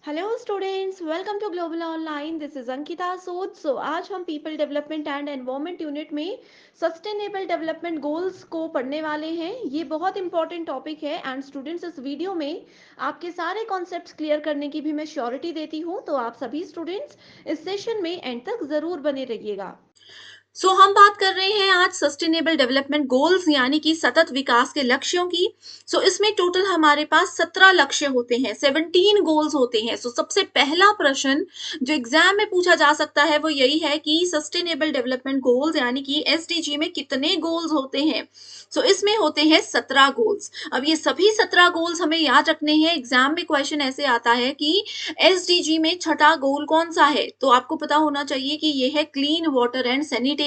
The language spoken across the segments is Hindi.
Hello students, welcome to Global Online. This is Ankita Sood. आज हम people development and environment unit में सस्टेनेबल डेवलपमेंट गोल्स को पढ़ने वाले हैं। ये बहुत इंपॉर्टेंट टॉपिक है एंड स्टूडेंट्स इस वीडियो में आपके सारे कॉन्सेप्ट्स क्लियर करने की भी मैं श्योरिटी देती हूँ। तो आप सभी स्टूडेंट्स इस सेशन में एंड तक ज़रूर बने रहिएगा। हम बात कर रहे हैं आज सस्टेनेबल डेवलपमेंट गोल्स यानी कि सतत विकास के लक्ष्यों की। इसमें टोटल हमारे पास 17 लक्ष्य होते हैं, 17 गोल्स होते हैं। सबसे पहला प्रश्न जो एग्जाम में पूछा जा सकता है वो यही है कि सस्टेनेबल डेवलपमेंट गोल्स यानी कि एसडीजी में कितने गोल्स होते हैं। इसमें होते हैं 17 गोल्स। अब ये सभी 17 गोल्स हमें याद रखने हैं। एग्जाम में क्वेश्चन ऐसे आता है कि एसडीजी में छठा गोल कौन सा है, तो आपको पता होना चाहिए कि ये है clean water and sanitation.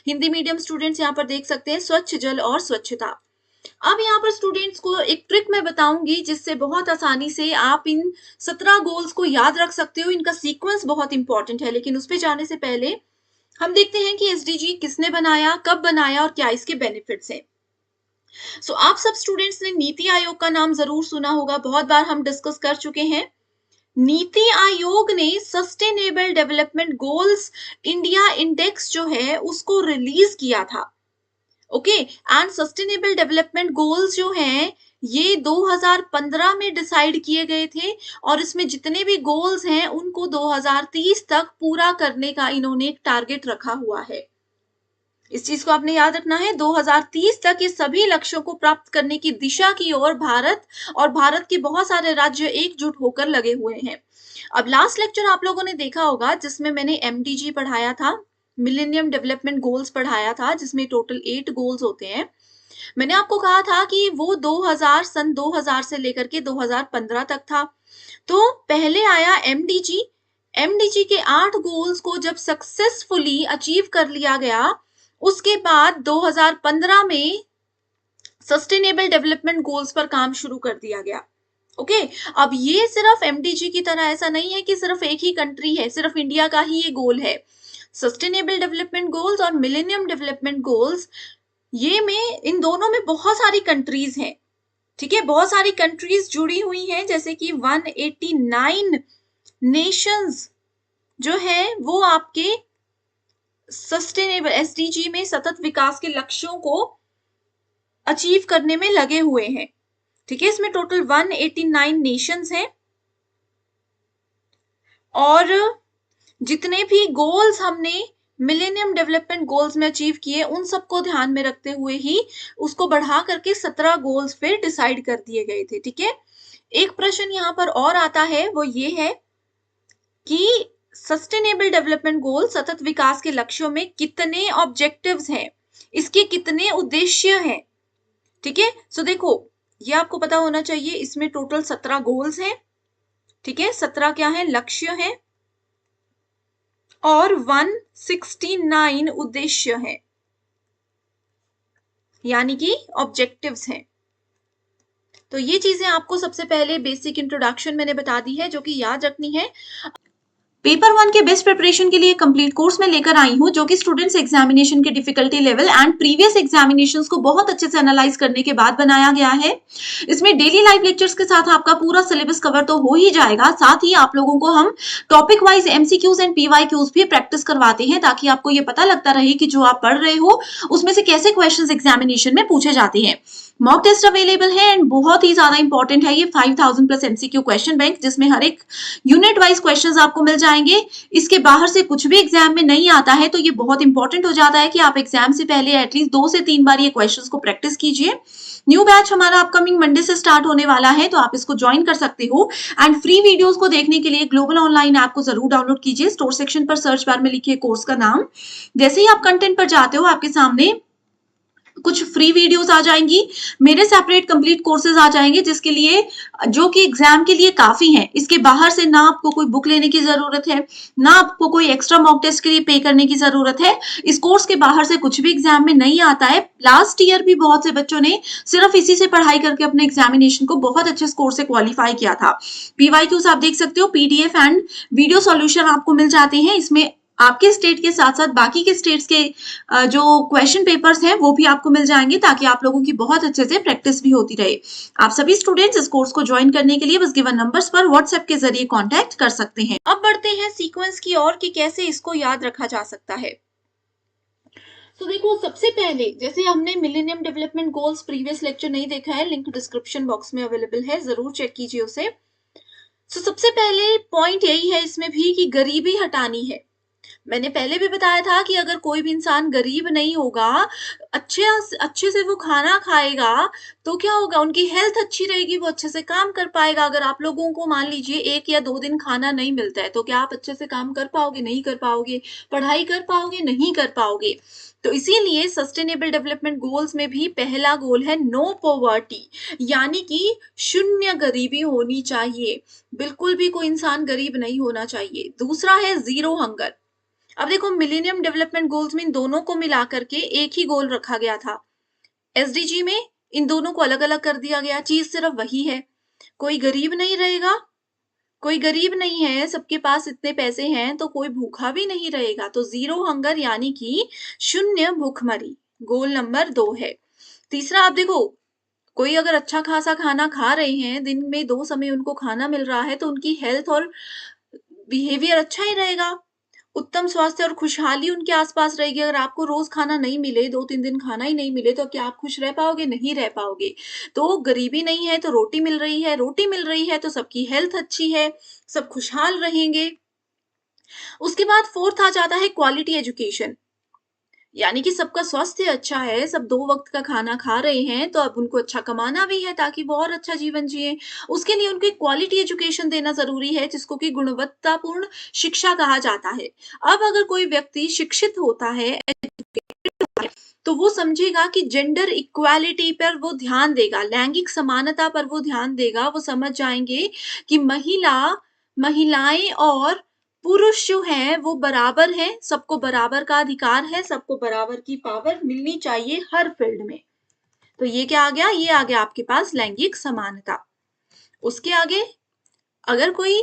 Hindi medium students यहाँ पर देख सकते हैं स्वच्छ जल और स्वच्छता। अब यहाँ पर स्टूडेंट्स को एक ट्रिक मैं बताऊंगी जिससे बहुत आसानी से आप इन 17 गोल्स को याद रख सकते हो। इनका सीक्वेंस बहुत इंपॉर्टेंट है, लेकिन उस पर जाने से पहले हम देखते हैं कि एसडीजी किसने बनाया, कब बनाया और क्या इसके बेनिफिट्स हैं। आप सब स्टूडेंट्स ने नीति आयोग का नाम जरूर सुना होगा, बहुत बार हम डिस्कस कर चुके हैं। नीति आयोग ने sustainable development goals India index जो है उसको रिलीज किया था। Okay, and sustainable development goals जो हैं ये 2015 में डिसाइड किए गए थे और इसमें जितने भी गोल्स हैं उनको 2030 तक पूरा करने का इन्होंने एक टारगेट रखा हुआ है। इस चीज को आपने याद रखना है। 2030 तक ये सभी लक्ष्यों को प्राप्त करने की दिशा की ओर भारत के बहुत सारे राज्य एकजुट होकर लगे हुए हैं। अब लास्ट लेक्चर आप लोगों ने देखा होगा जिसमें मैंने एमडीजी पढ़ाया था, मिलेनियम डेवलपमेंट गोल्स पढ़ाया था, जिसमें टोटल 8 गोल्स होते हैं। मैंने आपको कहा था कि वो 2000 से लेकर के 2015 तक था। तो पहले आया एमडीजी। एमडीजी के 8 गोल्स को जब सक्सेसफुली अचीव कर लिया गया, उसके बाद 2015 में सस्टेनेबल डेवलपमेंट गोल्स पर काम शुरू कर दिया गया। ओके, अब ये सिर्फ एमडीजी की तरह ऐसा नहीं है कि सिर्फ एक ही कंट्री है, सिर्फ इंडिया का ही ये गोल है। सस्टेनेबल डेवलपमेंट गोल्स और मिलेनियम डेवलपमेंट गोल्स, ये में इन दोनों में बहुत सारी कंट्रीज हैं। ठीक है, बहुत सारी कंट्रीज जुड़ी हुई हैं, जैसे कि 189 नेशंस जो है वो आपके सस्टेनेबल एसडीजी में सतत विकास के लक्ष्यों को अचीव करने में लगे हुए हैं। ठीक है, इसमें टोटल 189 नेशंस हैं और जितने भी गोल्स हमने मिलेनियम डेवलपमेंट गोल्स में अचीव किए उन सबको ध्यान में रखते हुए ही उसको बढ़ा करके 17 गोल्स फिर डिसाइड कर दिए गए थे। ठीक है, एक प्रश्न यहाँ पर और आता है, वो ये है कि सस्टेनेबल डेवलपमेंट गोल सतत विकास के लक्ष्यों में कितने ऑब्जेक्टिव्स हैं, इसके कितने उद्देश्य हैं। ठीक है, देखो ये आपको पता होना चाहिए। इसमें टोटल 17 गोल्स हैं। ठीक है, 17 क्या है, लक्ष्य हैं और 169 उद्देश्य हैं, यानी कि ऑब्जेक्टिव्स हैं। तो ये चीजें आपको सबसे पहले बेसिक इंट्रोडक्शन मैंने बता दी है जो कि याद रखनी है। पेपर 1 के बेस्ट प्रिपरेशन के लिए कंप्लीट कोर्स में लेकर आई हूं जो कि स्टूडेंट्स एग्जामिनेशन के difficulty level and previous examinations को बहुत अच्छे से एनालाइज करने के बाद बनाया गया है। इसमें डेली लाइव लेक्चर्स के साथ आपका पूरा सिलेबस कवर तो हो ही जाएगा, साथ ही आप लोगों को हम topic wise MCQs and PYQs भी प्रैक्टिस करवाते हैं ताकि आपको ये पता लगता रहे कि जो आप पढ़ रहे हो उसमें से कैसे क्वेश्चन एग्जामिनेशन में पूछे जाते हैं। मॉक टेस्ट अवेलेबल है एंड बहुत ही ज्यादा इंपॉर्टेंट है ये 5000 प्लस एमसीक्यू क्वेश्चन बैंक, जिसमें हर एक यूनिट वाइज क्वेश्चंस आपको मिल जाएंगे। इसके बाहर से कुछ भी एग्जाम में नहीं आता है तो ये बहुत इंपॉर्टेंट हो जाता है कि आप एग्जाम से पहले एटलीस्ट 2 से 3 बार ये क्वेश्चंस को प्रैक्टिस कीजिए। न्यू बैच हमारा अपकमिंग मंडे से स्टार्ट होने वाला है, तो आप इसको ज्वाइन कर सकते हो। एंड फ्री वीडियोस को देखने के लिए ग्लोबल ऑनलाइन ऐप को जरूर डाउनलोड कीजिए। स्टोर सेक्शन पर सर्च बार में लिखिए कोर्स का नाम। जैसे ही आप कंटेंट पर जाते हो आपके सामने कुछ फ्री वीडियोस आ जाएंगी, मेरे सेपरेट कंप्लीट कोर्सेज आ जाएंगे जिसके लिए जो कि एग्जाम के लिए काफी हैं। इसके बाहर से ना आपको कोई बुक लेने की जरूरत है, ना आपको कोई एक्स्ट्रा मॉक टेस्ट के लिए पे करने की जरूरत है। इस कोर्स के बाहर से कुछ भी एग्जाम में नहीं आता है। लास्ट ईयर भी बहुत से बच्चों ने सिर्फ इसी से पढ़ाई करके अपने एग्जामिनेशन को बहुत अच्छे स्कोर से क्वालिफाई किया था। पीवाईक्यूज आप देख सकते हो, पीडीएफ एंड वीडियो सॉल्यूशन आपको मिल जाते हैं। इसमें आपके स्टेट के साथ साथ बाकी के स्टेट्स के जो क्वेश्चन पेपर्स हैं वो भी आपको मिल जाएंगे, ताकि आप लोगों की बहुत अच्छे से प्रैक्टिस भी होती रहे। आप सभी स्टूडेंट्स इस कोर्स को ज्वाइन करने के लिए बस गिवन नंबर्स पर व्हाट्सएप के जरिए कांटेक्ट कर सकते हैं। अब बढ़ते हैं सीक्वेंस की ओर कि कैसे इसको याद रखा जा सकता है। तो देखो, सबसे पहले जैसे हमने millennium development goals previous lecture नहीं देखा है, लिंक डिस्क्रिप्शन बॉक्स में अवेलेबल है, जरूर चेक कीजिए उसे। तो सबसे पहले पॉइंट यही है इसमें भी कि गरीबी हटानी है। मैंने पहले भी बताया था कि अगर कोई भी इंसान गरीब नहीं होगा, अच्छे अच्छे से वो खाना खाएगा, तो क्या होगा, उनकी हेल्थ अच्छी रहेगी, वो अच्छे से काम कर पाएगा। अगर आप लोगों को मान लीजिए 1 या 2 दिन खाना नहीं मिलता है, तो क्या आप अच्छे से काम कर पाओगे? नहीं कर पाओगे। पढ़ाई कर पाओगे? नहीं कर पाओगे। तो इसीलिए सस्टेनेबल डेवलपमेंट गोल्स में भी पहला गोल है नो पॉवर्टी, यानी कि शून्य गरीबी होनी चाहिए। बिल्कुल भी कोई इंसान गरीब नहीं होना चाहिए। दूसरा है जीरो हंगर। अब देखो, मिलेनियम डेवलपमेंट गोल्स में इन दोनों को मिला करके एक ही गोल रखा गया था। एसडीजी में इन दोनों को अलग अलग कर दिया गया, चीज सिर्फ वही है। कोई गरीब नहीं रहेगा, कोई गरीब नहीं है, सबके पास इतने पैसे हैं, तो कोई भूखा भी नहीं रहेगा। तो जीरो हंगर यानी कि शून्य भूखमरी, गोल नंबर 2 है। तीसरा, आप देखो, कोई अगर अच्छा खासा खाना खा रहे हैं, दिन में 2 समय उनको खाना मिल रहा है, तो उनकी हेल्थ और बिहेवियर अच्छा ही रहेगा। उत्तम स्वास्थ्य और खुशहाली उनके आसपास रहेगी। अगर आपको रोज खाना नहीं मिले, 2-3 दिन खाना ही नहीं मिले, तो क्या आप खुश रह पाओगे? नहीं रह पाओगे। तो गरीबी नहीं है तो रोटी मिल रही है, रोटी मिल रही है तो सबकी हेल्थ अच्छी है, सब खुशहाल रहेंगे। उसके बाद फोर्थ आ जाता है क्वालिटी एजुकेशन, यानी कि सबका स्वास्थ्य अच्छा है, सब 2 वक्त का खाना खा रहे हैं, तो अब उनको अच्छा कमाना भी है ताकि वो और अच्छा जीवन जिए। उसके लिए उनको एक क्वालिटी एजुकेशन देना ज़रूरी है, जिसको कि गुणवत्तापूर्ण शिक्षा कहा जाता है। अब अगर कोई व्यक्ति शिक्षित होता है, तो वो समझेगा कि जेंडर इक्वालिटी पर वो ध्यान देगा, लैंगिक समानता पर वो ध्यान देगा। वो समझ जाएँगे कि महिलाएँ और पुरुष जो हैं वो बराबर हैं, सबको बराबर का अधिकार है, सबको बराबर की पावर मिलनी चाहिए हर फील्ड में। तो ये क्या आ गया? ये आ गया आपके पास लैंगिक समानता। उसके आगे, अगर कोई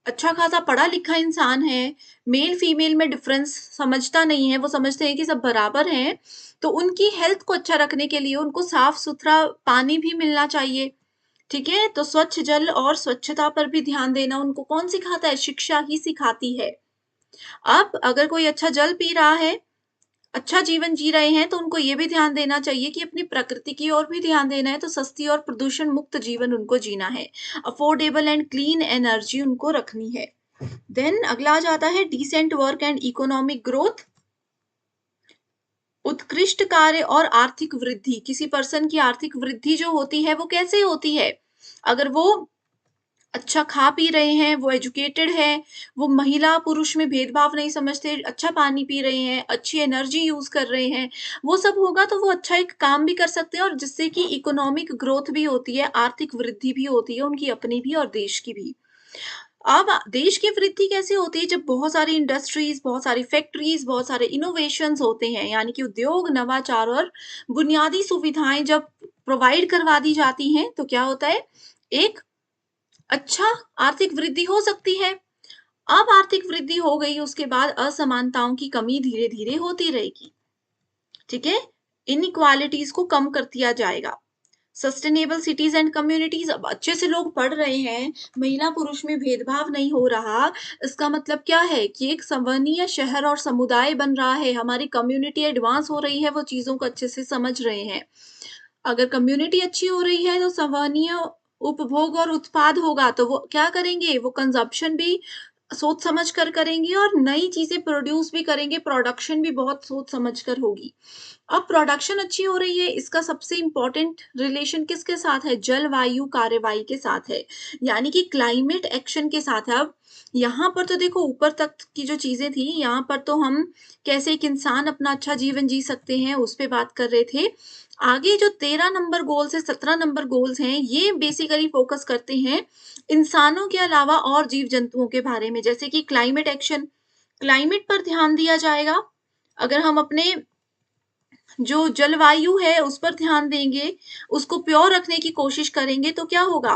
अच्छा खासा पढ़ा लिखा इंसान है, मेल फीमेल में डिफरेंस समझता नहीं है, वो समझते हैं कि सब बराबर हैं, तो उनकी हेल्थ को अच्छा रखने के लिए उनको साफ सुथरा पानी भी मिलना चाहिए। ठीक है, तो स्वच्छ जल और स्वच्छता पर भी ध्यान देना उनको कौन सिखाता है? शिक्षा ही सिखाती है। अब अगर कोई अच्छा जल पी रहा है, अच्छा जीवन जी रहे हैं, तो उनको ये भी ध्यान देना चाहिए कि अपनी प्रकृति की ओर भी ध्यान देना है, तो सस्ती और प्रदूषण मुक्त जीवन उनको जीना है। अफोर्डेबल एंड क्लीन एनर्जी उनको रखनी है। देन अगला आ जाता है decent work and economic growth, उत्कृष्ट कार्य और आर्थिक वृद्धि। किसी पर्सन की आर्थिक वृद्धि जो होती है वो कैसे होती है? अगर वो अच्छा खा पी रहे हैं, वो एजुकेटेड है, वो महिला पुरुष में भेदभाव नहीं समझते, अच्छा पानी पी रहे हैं, अच्छी एनर्जी यूज कर रहे हैं, वो सब होगा तो वो अच्छा एक काम भी कर सकते हैं, और जिससे कि इकोनॉमिक ग्रोथ भी होती है, आर्थिक वृद्धि भी होती है, उनकी अपनी भी और देश की भी। अब देश की वृद्धि कैसे होती है? जब बहुत सारी इंडस्ट्रीज, बहुत सारी फैक्ट्रीज, बहुत सारे इनोवेशंस होते हैं, यानी कि उद्योग, नवाचार और बुनियादी सुविधाएं जब प्रोवाइड करवा दी जाती हैं, तो क्या होता है? एक अच्छा आर्थिक वृद्धि हो सकती है। अब आर्थिक वृद्धि हो गई, उसके बाद असमानताओं की कमी धीरे धीरे होती रहेगी। ठीक है, इनइक्वालिटीज को कम कर दिया जाएगा। सस्टेनेबल सिटीज एंड कम्युनिटीज, अब अच्छे से लोग पढ़ रहे हैं, महिला पुरुष में भेदभाव नहीं हो रहा, इसका मतलब क्या है कि एक संवहनीय शहर और समुदाय बन रहा है, हमारी कम्युनिटी एडवांस हो रही है, वो चीजों को अच्छे से समझ रहे हैं। अगर कम्युनिटी अच्छी हो रही है, तो संवहनीय उपभोग और उत्पाद होगा, तो वो क्या करेंगे? वो कंजप्शन भी सोच समझ कर करेंगे और नई चीजें प्रोड्यूस भी करेंगे, प्रोडक्शन भी बहुत सोच समझ कर होगी। अब प्रोडक्शन अच्छी हो रही है, इसका सबसे इंपॉर्टेंट रिलेशन किसके साथ है? जलवायु कार्यवाही के साथ है, यानी कि क्लाइमेट एक्शन के साथ है। अब यहाँ पर तो देखो, ऊपर तक की जो चीजें थी, यहाँ पर तो हम कैसे एक इंसान अपना अच्छा जीवन जी सकते हैं उस पे बात कर रहे थे। आगे जो 13 नंबर गोल्स है, 17 नंबर गोल्स हैं, ये बेसिकली फोकस करते हैं इंसानों के अलावा और जीव जंतुओं के बारे में, जैसे कि क्लाइमेट एक्शन, क्लाइमेट पर ध्यान दिया जाएगा। अगर हम अपने जो जलवायु है उस पर ध्यान देंगे, उसको प्योर रखने की कोशिश करेंगे, तो क्या होगा?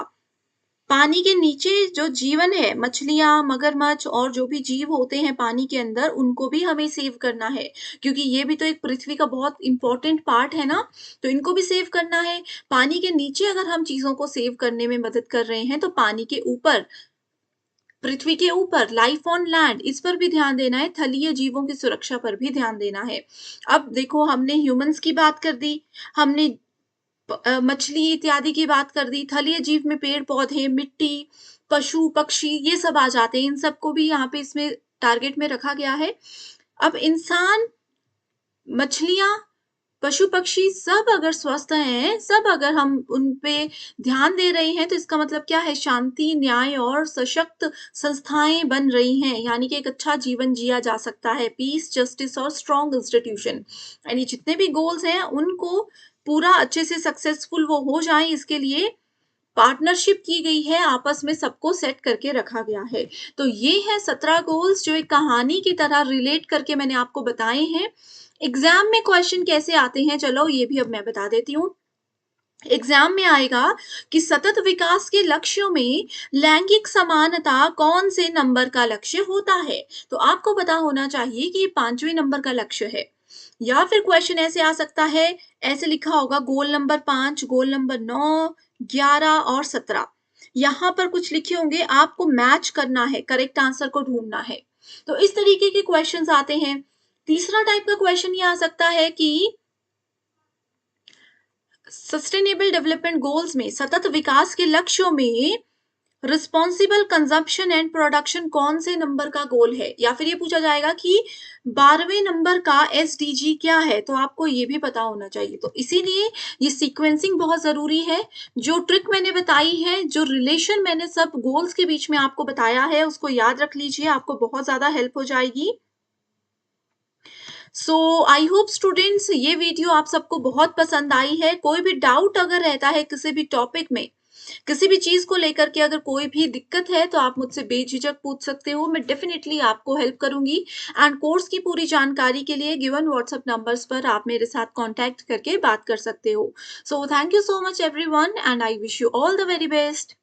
पानी के नीचे जो जीवन है, मछलियाँ, मगरमच्छ और जो भी जीव होते हैं पानी के अंदर, उनको भी हमें सेव करना है, क्योंकि ये भी तो एक पृथ्वी का बहुत इम्पोर्टेंट पार्ट है ना, तो इनको भी सेव करना है। पानी के नीचे अगर हम चीज़ों को सेव करने में मदद कर रहे हैं, तो पानी के ऊपर, पृथ्वी के ऊपर, लाइफ ऑन लैंड, इस पर भी ध्यान देना है, थलीय जीवों की सुरक्षा पर भी ध्यान देना है। अब देखो, हमने ह्यूमन्स की बात कर दी, हमने मछली इत्यादि की बात कर दी, थलीय जीव में पेड़-पौधे, मिट्टी, पशु-पक्षी ये सब आ जाते हैं, इन सबको भी यहाँ पे इसमें टारगेट में रखा गया है। अब इंसान, मछलियाँ, पशु-पक्षी सब अगर स्वस्थ हैं, सब अगर हम उन पे ध्यान दे रहे हैं, तो इसका मतलब क्या है? शांति, न्याय और सशक्त संस्थाएँ बन रही हैं, यानी कि एक अच्छा जीवन जिया जा सकता है। पीस, जस्टिस और स्ट्रॉन्ग इंस्टीट्यूशन, यानी जितने भी गोल्स हैं, उनको पूरा अच्छे से सक्सेसफुल वो हो जाएँ, इसके लिए पार्टनरशिप की गई है, आपस में सबको सेट करके रखा गया है। तो ये है 17 गोल्स जो एक कहानी की तरह रिलेट करके मैंने आपको बताए हैं। एग्ज़ाम में क्वेश्चन कैसे आते हैं, चलो ये भी अब मैं बता देती हूँ। एग्ज़ाम में आएगा कि सतत विकास के लक्ष्यों में लैंगिक समानता कौन से नंबर का लक्ष्य होता है? तो आपको पता होना चाहिए कि ये 5वें नंबर का लक्ष्य है। या फिर क्वेश्चन ऐसे आ सकता है, ऐसे लिखा होगा गोल नंबर 5, गोल नंबर 9, 11 और 17। यहाँ पर कुछ लिखे होंगे, आपको मैच करना है, करेक्ट आंसर को ढूँढना है। तो इस तरीके के क्वेश्चन्स आते हैं। तीसरा टाइप का क्वेश्चन ये आ सकता है कि सस्टेनेबल डेवलपमेंट गोल्स में, सतत विकास के लक्ष्यों में रिस्पॉन्सिबल कंजप्शन एंड प्रोडक्शन कौन से नंबर का गोल है? या फिर ये पूछा जाएगा कि 12वें नंबर का एसडीजी क्या है? तो आपको ये भी पता होना चाहिए। तो इसीलिए ये सीक्वेंसिंग बहुत ज़रूरी है। जो ट्रिक मैंने बताई है, जो रिलेशन मैंने सब गोल्स के बीच में आपको बताया है, उसको याद रख लीजिए, आपको बहुत ज़्यादा हेल्प हो जाएगी। सो आई होप स्टूडेंट्स, ये वीडियो आप सबको बहुत पसंद आई है। कोई भी डाउट अगर रहता है किसी भी टॉपिक में, किसी भी चीज़ को लेकर के अगर कोई भी दिक्कत है, तो आप मुझसे बेझिझक पूछ सकते हो। मैं डेफ़िनिटली आपको हेल्प करूँगी। एंड कोर्स की पूरी जानकारी के लिए गिवन व्हाट्सएप नंबर्स पर आप मेरे साथ कॉन्टैक्ट करके बात कर सकते हो। So thank you so much everyone and I wish you all the very best.